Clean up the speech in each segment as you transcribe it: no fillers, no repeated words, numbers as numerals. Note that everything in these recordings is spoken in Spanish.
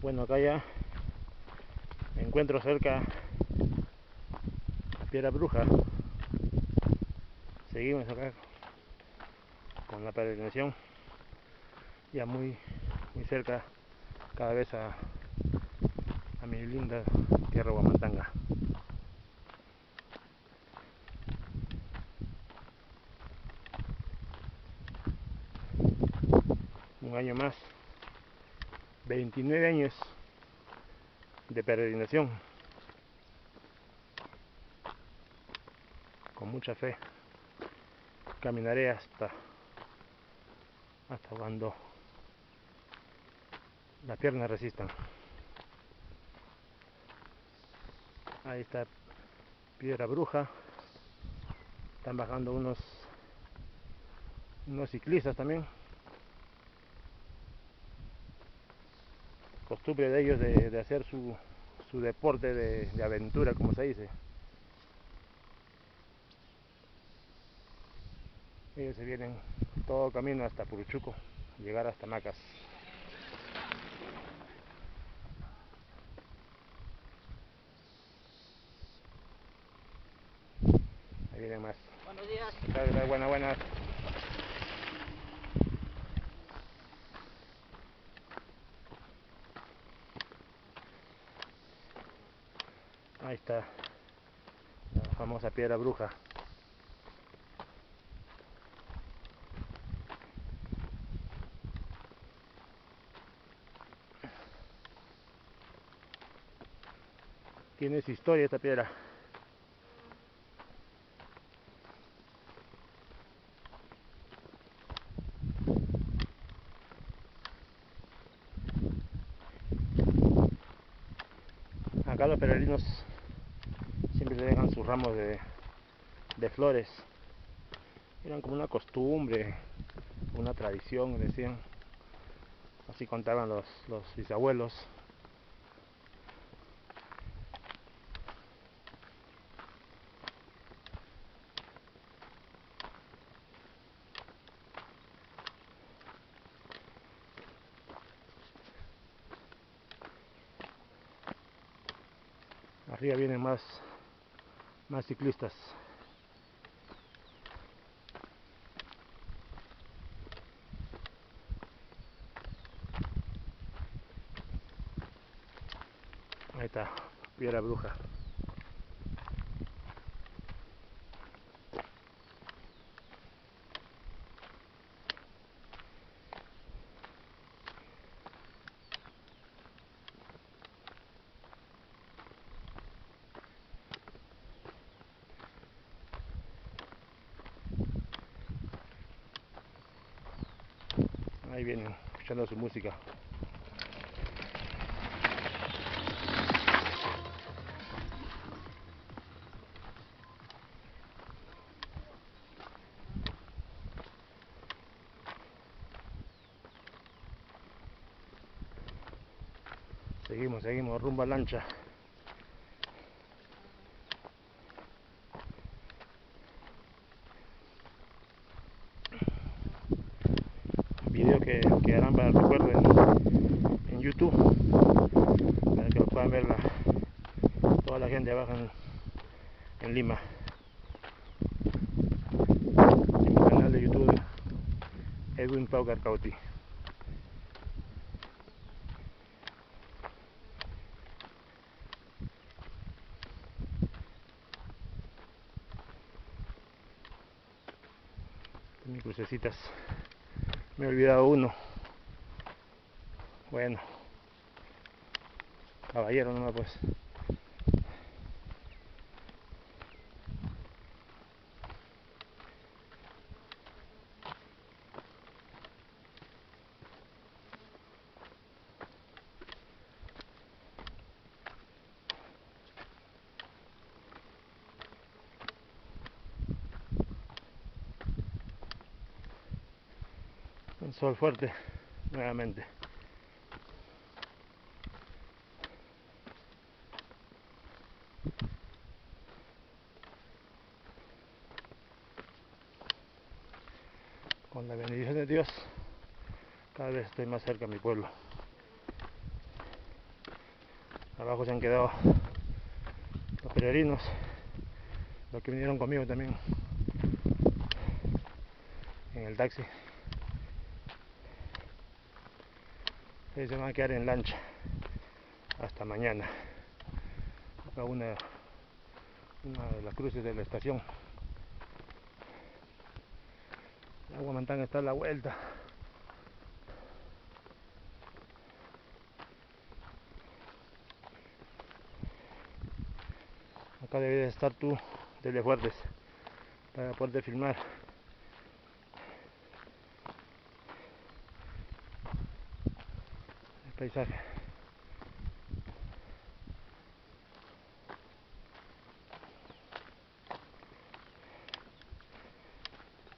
Bueno, acá ya me encuentro cerca Piedra Bruja. Seguimos acá con la peregrinación, ya muy cerca cada vez a mi linda tierra Huamantanga. Un año más, 29 años de peregrinación, con mucha fe caminaré hasta cuando las piernas resistan. Ahí está Piedra Bruja, están bajando unos ciclistas también, costumbre de ellos de hacer su deporte de aventura, como se dice. Ellos se vienen todo camino hasta Puruchuco, llegar hasta Macas. Ahí vienen más. Buenos días. Buenas. Ahí está la famosa Piedra Bruja. Tiene su historia esta piedra. Acá los peregrinos siempre le dejan sus ramos de flores. Eran como una costumbre, una tradición, decían. Así contaban los bisabuelos. Arriba vienen más ciclistas. Ahí está, Piedra Bruja. Ahí vienen, escuchando su música. Seguimos rumbo a Lancha. Video que quedarán para el recuerdo en YouTube, para que lo puedan ver toda la gente abajo en Lima, en mi canal de YouTube Edwin Pau Carcauti. Mis crucecitas, me he olvidado uno. Bueno, caballero nomás pues. Un sol fuerte nuevamente. Con la bendición de Dios, cada vez estoy más cerca a mi pueblo. Abajo se han quedado los peregrinos, los que vinieron conmigo también en el taxi. Ellos se van a quedar en lancha hasta mañana. Acá una de las cruces de la estación. La Huamantanga está a la vuelta. Acá debes estar tú, Telefuertes, para poder filmar. El paisaje.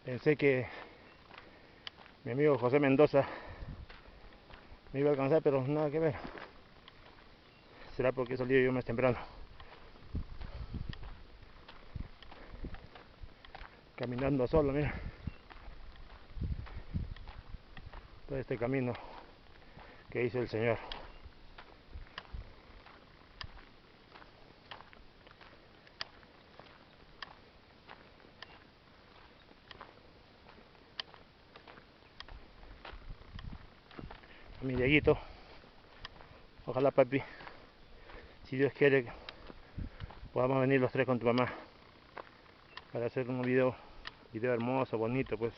Pensé que mi amigo José Mendoza me iba a alcanzar, pero nada que ver. Será porque he salido yo más temprano. Caminando solo, mira. Todo este camino que hizo el Señor. A mi Dieguito. Ojalá, papi, si Dios quiere, podamos venir los tres con tu mamá para hacer un video hermoso, bonito, pues,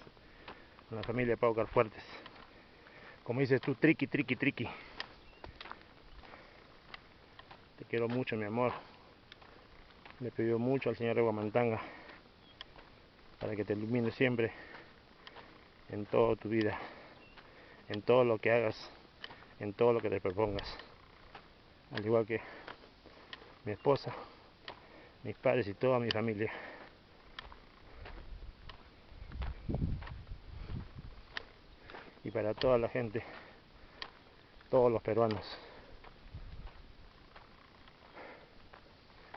con la familia de Pau Carfuertes. Como dices tú, triqui, triqui, triqui. Te quiero mucho, mi amor. Le pidió mucho al Señor de Huamantanga para que te ilumine siempre en toda tu vida, en todo lo que hagas, en todo lo que te propongas. Al igual que mi esposa, mis padres y toda mi familia. Y para toda la gente, todos los peruanos,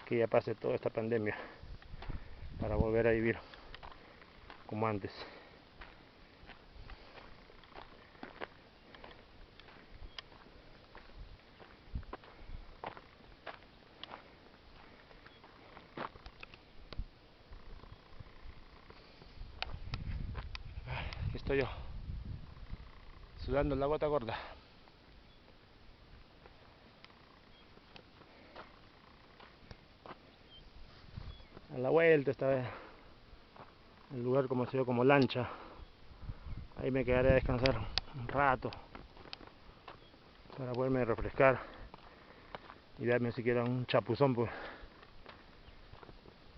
que ya pase toda esta pandemia para volver a vivir como antes. Aquí estoy yo, sudando la gota gorda. A la vuelta está el lugar conocido como Lancha. Ahí me quedaré a descansar un rato para poderme refrescar y darme siquiera un chapuzón, pues,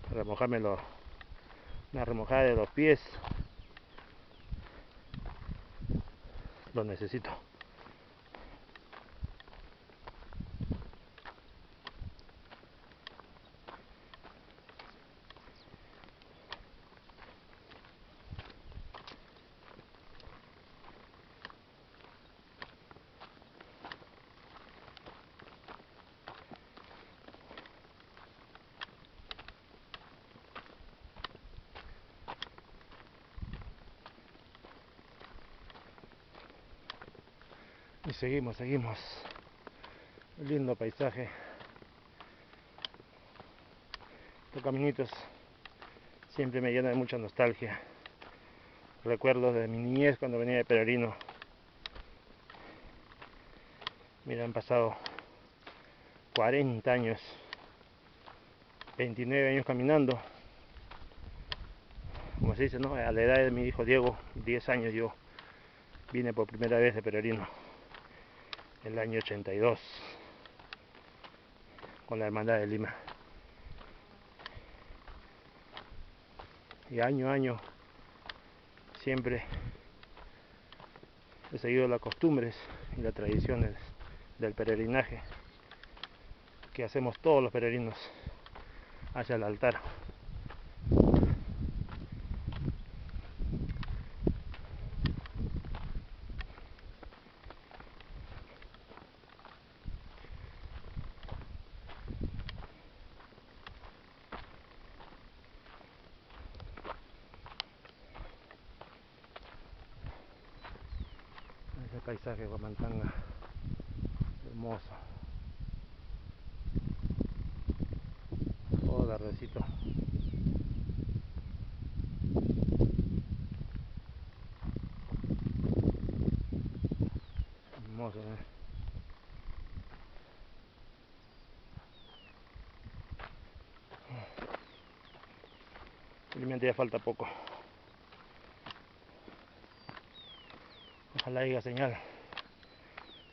para remojarme una remojada de los pies. Lo necesito. Y seguimos. Un lindo paisaje. Estos caminitos siempre me llenan de mucha nostalgia. Recuerdos de mi niñez cuando venía de peregrino. Mira, han pasado 40 años, 29 años caminando. Como se dice, ¿no? A la edad de mi hijo Diego, 10 años yo vine por primera vez de peregrino. El año 82, con la Hermandad de Lima. Y año a año siempre he seguido las costumbres y las tradiciones del peregrinaje que hacemos todos los peregrinos hacia el altar. Ese paisaje de Huamantanga, hermoso. Todo verdecito. Hermoso, ¿eh? Simplemente ya falta poco. Ojalá haya señal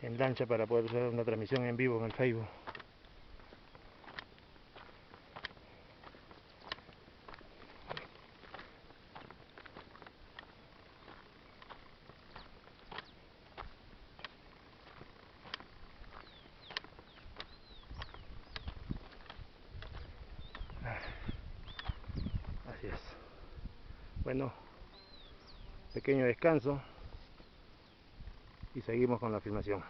en lancha para poder hacer una transmisión en vivo en el Facebook. Así es. Bueno, pequeño descanso y seguimos con la filmación.